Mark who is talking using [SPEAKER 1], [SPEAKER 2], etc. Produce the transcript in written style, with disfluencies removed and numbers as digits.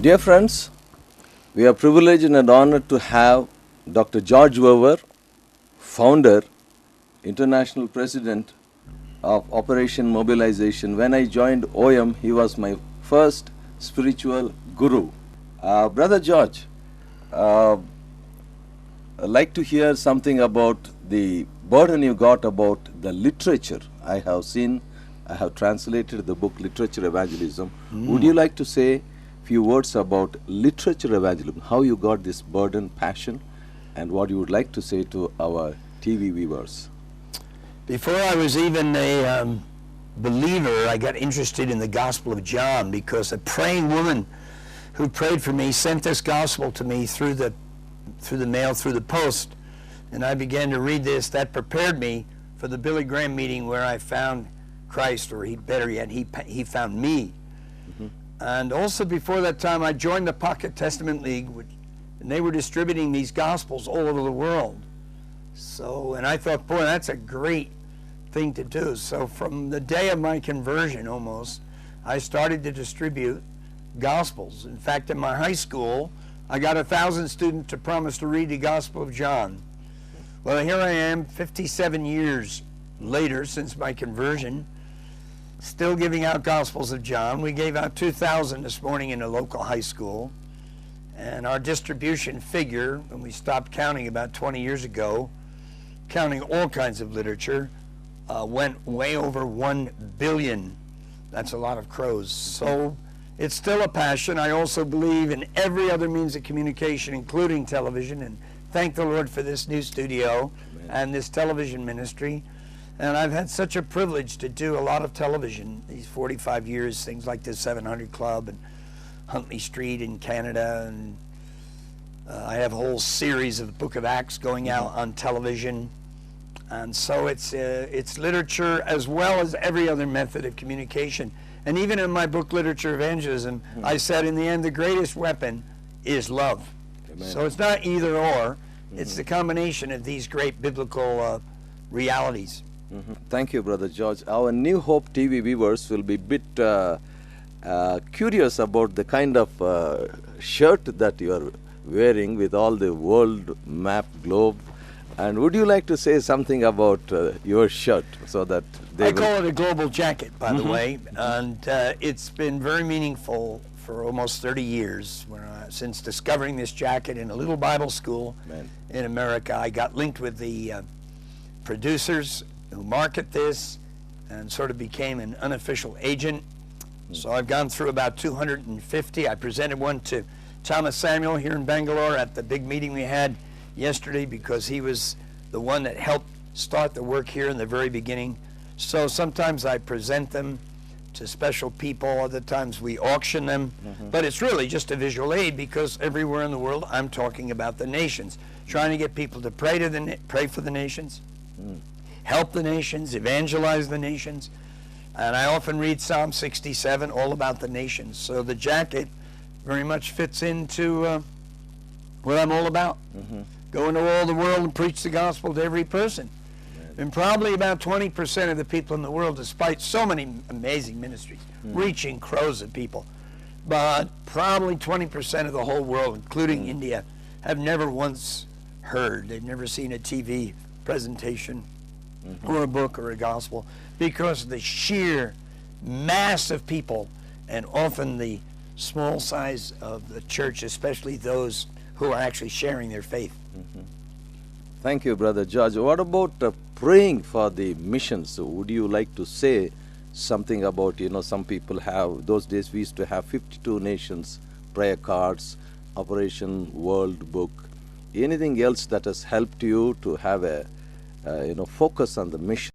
[SPEAKER 1] Dear friends, we are privileged and honored to have Dr. George Verwer, founder, international president of Operation Mobilization. When I joined OM, he was my first spiritual guru. Brother George, I'd like to hear something about the burden you got about the literature. I have translated the book Literature Evangelism. Would you like to say few words about literature evangelism, how you got this burden, passion, and what you would like to say to our TV viewers?
[SPEAKER 2] Before I was even a believer, I got interested in the Gospel of John because a praying woman who prayed for me sent this gospel to me through the mail, through the post, and I began to read this. That prepared me for the Billy Graham meeting where I found Christ, or better yet, he found me. And also before that time, I joined the Pocket Testament League, and they were distributing these gospels all over the world. So, and I thought, boy, that's a great thing to do. So from the day of my conversion almost, I started to distribute gospels. In fact, in my high school, I got 1,000 students to promise to read the Gospel of John. Well, here I am 57 years later since my conversion, still giving out Gospels of John. We gave out 2,000 this morning in a local high school. And our distribution figure, when we stopped counting about 20 years ago, counting all kinds of literature, went way over 1 billion. That's a lot of crows. So it's still a passion. I also believe in every other means of communication, including television, and thank the Lord for this new studio and this television ministry. And I've had such a privilege to do a lot of television these 45 years, things like the 700 Club and Huntley Street in Canada. And I have a whole series of the Book of Acts going out on television. And so it's literature as well as every other method of communication. And even in my book, Literature Evangelism, I said in the end, the greatest weapon is love. Amen. So it's not either or, it's the combination of these great biblical realities.
[SPEAKER 1] Thank you, Brother George. Our New Hope TV viewers will be a bit curious about the kind of shirt that you are wearing with all the world map globe. And would you like to say something about your shirt so that they
[SPEAKER 2] I call it a global jacket, by the way, and it's been very meaningful for almost 30 years. Since discovering this jacket in a little Bible school in America, I got linked with the producers who market this and sort of became an unofficial agent. So I've gone through about 250. I presented one to Thomas Samuel here in Bangalore at the big meeting we had yesterday because he was the one that helped start the work here in the very beginning. So sometimes I present them to special people, other times we auction them, but it's really just a visual aid because everywhere in the world I'm talking about the nations, trying to get people to pray for the nations, help the nations, evangelize the nations. And I often read Psalm 67, all about the nations. So the jacket very much fits into what I'm all about. Go into all the world and preach the gospel to every person. And probably about 20% of the people in the world, despite so many amazing ministries, reaching crores of people, but probably 20% of the whole world, including India, have never once heard. They've never seen a TV presentation or a book or a gospel because of the sheer mass of people and often the small size of the church, especially those who are actually sharing their faith.
[SPEAKER 1] Thank you, Brother George. What about praying for the missions? So would you like to say something about, some people have, those days we used to have 52 nations, prayer cards, Operation World Book. Anything else that has helped you to have a focus on the mission?